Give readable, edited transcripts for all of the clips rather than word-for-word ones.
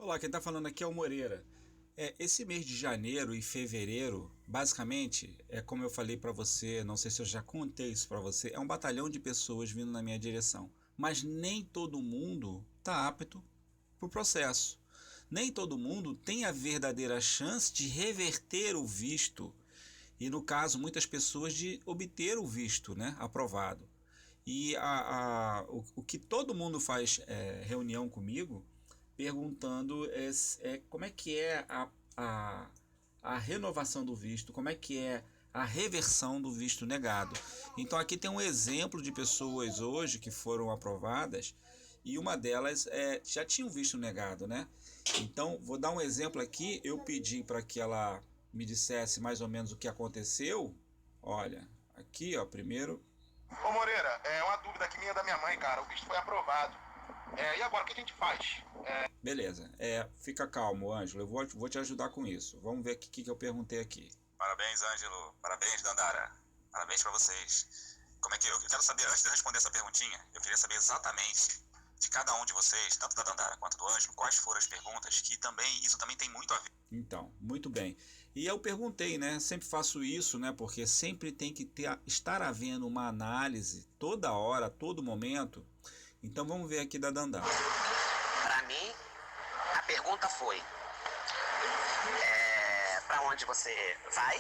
Olá, quem está falando aqui é o Moreira. Esse mês de janeiro e fevereiro, basicamente, é como eu falei para você, não sei se eu já contei isso para você, é um batalhão de pessoas vindo na minha direção. Mas nem todo mundo está apto para o processo. Nem todo mundo tem a verdadeira chance de reverter o visto. E no caso, muitas pessoas de obter o visto, né, aprovado. E o que todo mundo faz reunião comigo perguntando como é que é a renovação do visto, como é que é a reversão do visto negado. Então aqui tem um exemplo de pessoas hoje que foram aprovadas e uma delas já tinha um visto negado, né? Então vou dar um exemplo aqui. Eu pedi para que ela me dissesse mais ou menos o que aconteceu. Olha, aqui ó, primeiro. Ô Moreira, é uma dúvida aqui minha da minha mãe, cara. O visto foi aprovado. E agora, o que a gente faz? Beleza, fica calmo, Ângelo, eu vou te ajudar com isso. Vamos ver o que eu perguntei aqui. Parabéns, Ângelo. Parabéns, Dandara. Parabéns pra vocês. Como é que eu quero saber, antes de eu responder essa perguntinha, eu queria saber exatamente de cada um de vocês, tanto da Dandara quanto do Ângelo, quais foram as perguntas que isso também tem muito a ver. Então, muito bem. E eu perguntei, né? Sempre faço isso, né? Porque sempre tem que estar havendo uma análise toda hora, todo momento. Então vamos ver aqui da Dandara. Para mim, a pergunta foi: para onde você vai?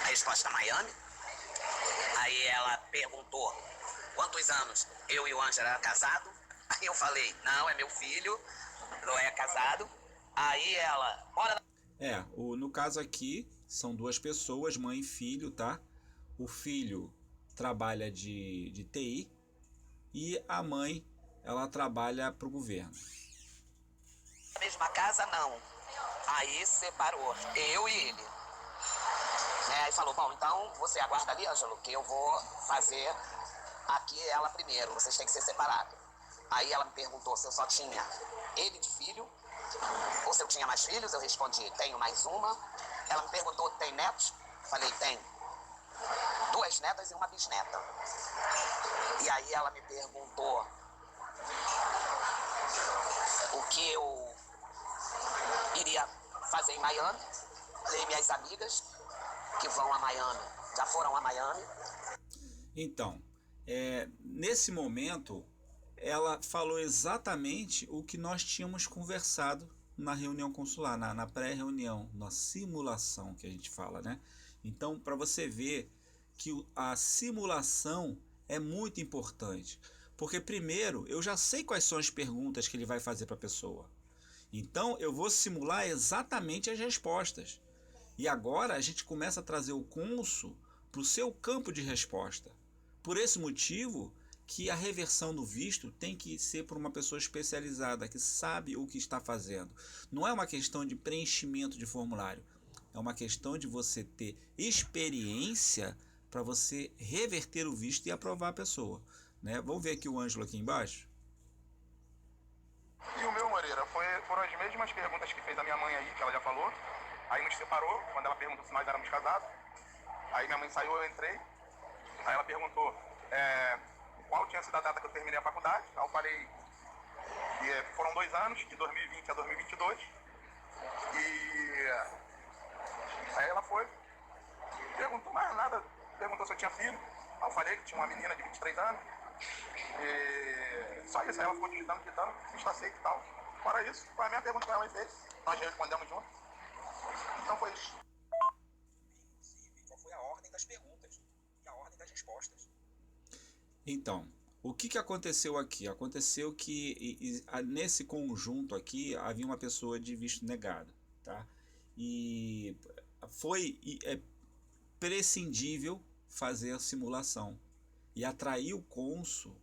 A resposta: Miami. Aí ela perguntou quantos anos eu e o Ângelo era casado. Aí eu falei: não, é meu filho, não é casado. Aí ela: bora. No caso aqui são duas pessoas, mãe e filho, tá? O filho trabalha de TI e a mãe, ela trabalha para o governo. Mesma casa, não. Aí separou, eu e ele. Aí falou: bom, então você aguarda ali, Ângelo, que eu vou fazer aqui ela primeiro, vocês têm que ser separados. Aí ela me perguntou se eu só tinha ele de filho, ou se eu tinha mais filhos. Eu respondi: tenho mais uma. Ela me perguntou: tem netos? Falei: tem. Duas netas e uma bisneta. E aí ela me perguntou o que eu iria fazer em Miami. Falei: minhas amigas que vão a Miami já foram a Miami. Então, nesse momento, ela falou exatamente o que nós tínhamos conversado na reunião consular, na pré-reunião, na simulação que a gente fala, né? Então, para você ver que a simulação é muito importante, porque primeiro eu já sei quais são as perguntas que ele vai fazer para a pessoa. Então, eu vou simular exatamente as respostas. E agora a gente começa a trazer o cônsul para o seu campo de resposta. Por esse motivo que a reversão do visto tem que ser por uma pessoa especializada, que sabe o que está fazendo. Não é uma questão de preenchimento de formulário, é uma questão de você ter experiência para você reverter o visto e aprovar a pessoa, né? Vamos ver aqui o Ângelo aqui embaixo. E o meu, Moreira, foram as mesmas perguntas que fez a minha mãe aí, que ela já falou. Aí nos separou, quando ela perguntou se nós éramos casados. Aí minha mãe saiu, eu entrei. Aí ela perguntou qual tinha sido a data que eu terminei a faculdade. Aí eu falei que foram 2 anos, de 2020 a 2022. E aí ela foi, perguntou mais nada, perguntou se eu tinha filho. Aí eu falei que tinha uma menina de 23 anos. E só isso, aí ela ficou digitando, está aceito e tal. Fora isso, foi a minha pergunta que ela fez. Nós respondemos juntos. Então foi isso. Inclusive, qual foi a ordem das perguntas e a ordem das respostas? Então, o que aconteceu aqui? Aconteceu que nesse conjunto aqui havia uma pessoa de visto negado, tá? E foi prescindível fazer a simulação e atrair o cônsul,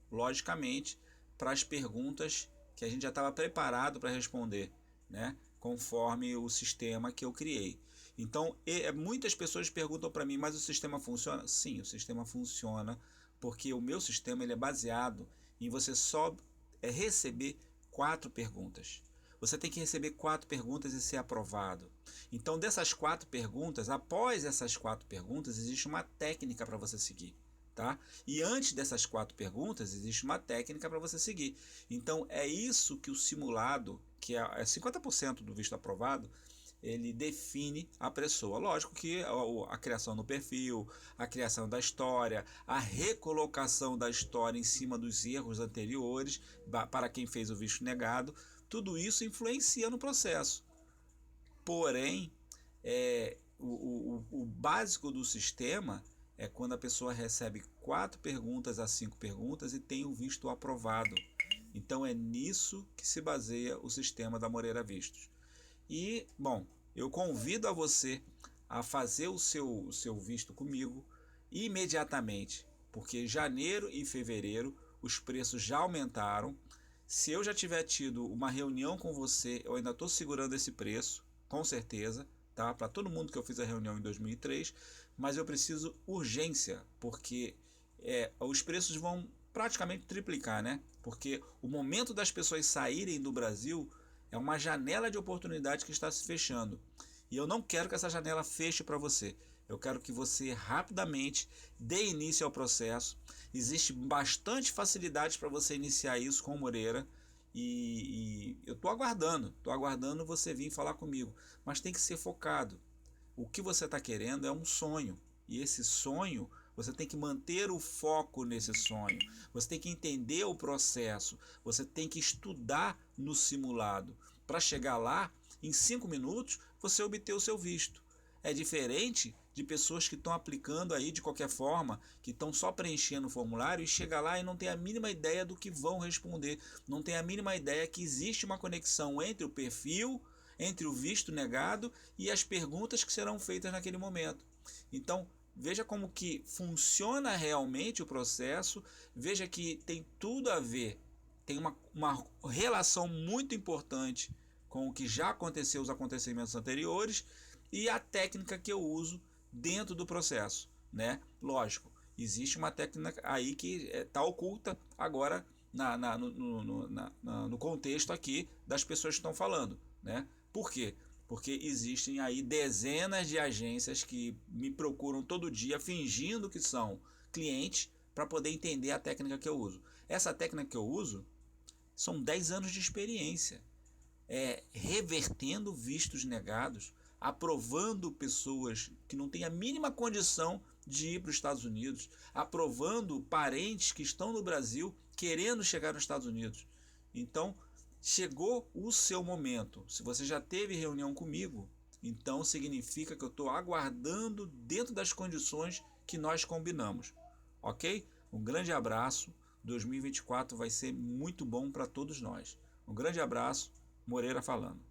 logicamente, para as perguntas que a gente já estava preparado para responder, né? Conforme o sistema que eu criei. Então, muitas pessoas perguntam para mim: mas o sistema funciona? Sim, o sistema funciona, porque o meu sistema ele é baseado em você só receber 4 perguntas. Você tem que receber 4 perguntas e ser aprovado. Então, dessas 4 perguntas, após essas 4 perguntas, existe uma técnica para você seguir. Tá? E antes dessas 4 perguntas, existe uma técnica para você seguir. Então, é isso que o simulado que é 50% do visto aprovado, ele define a pessoa. Lógico que a criação do perfil, a criação da história, a recolocação da história em cima dos erros anteriores, para quem fez o visto negado, tudo isso influencia no processo. Porém, o básico do sistema é quando a pessoa recebe 4 perguntas a 5 perguntas e tem o visto aprovado. Então é nisso que se baseia o sistema da Moreira Vistos. E, bom, eu convido a você a fazer o seu visto comigo imediatamente, porque janeiro e fevereiro os preços já aumentaram. Se eu já tiver tido uma reunião com você, eu ainda estou segurando esse preço, com certeza, tá? Para todo mundo que eu fiz a reunião em 2003, mas eu preciso urgência, porque os preços vão praticamente triplicar, né? Porque o momento das pessoas saírem do Brasil é uma janela de oportunidade que está se fechando. E eu não quero que essa janela feche para você. Eu quero que você rapidamente dê início ao processo. Existe bastante facilidade para você iniciar isso com o Moreira. E eu estou aguardando você vir falar comigo. Mas tem que ser focado. O que você está querendo é um sonho. E esse sonho, você tem que manter o foco nesse sonho. Você tem que entender o processo. Você tem que estudar no simulado. Para chegar lá, em 5 minutos, você obter o seu visto. É diferente de pessoas que estão aplicando aí de qualquer forma, que estão só preenchendo o formulário e chega lá e não tem a mínima ideia do que vão responder. Não tem a mínima ideia que existe uma conexão entre o perfil, entre o visto negado e as perguntas que serão feitas naquele momento. Então, veja como que funciona realmente o processo, veja que tem tudo a ver, tem uma relação muito importante com o que já aconteceu, os acontecimentos anteriores, e a técnica que eu uso dentro do processo, né? Lógico, existe uma técnica aí que está oculta agora no contexto aqui das pessoas que estão falando, né? Por quê? Porque existem aí dezenas de agências que me procuram todo dia fingindo que são clientes para poder entender a técnica que eu uso. Essa técnica que eu uso são 10 anos de experiência, revertendo vistos negados, aprovando pessoas que não têm a mínima condição de ir para os Estados Unidos, aprovando parentes que estão no Brasil querendo chegar nos Estados Unidos. Então, chegou o seu momento. Se você já teve reunião comigo, então significa que eu estou aguardando dentro das condições que nós combinamos. Ok? Um grande abraço. 2024 vai ser muito bom para todos nós. Um grande abraço. Moreira falando.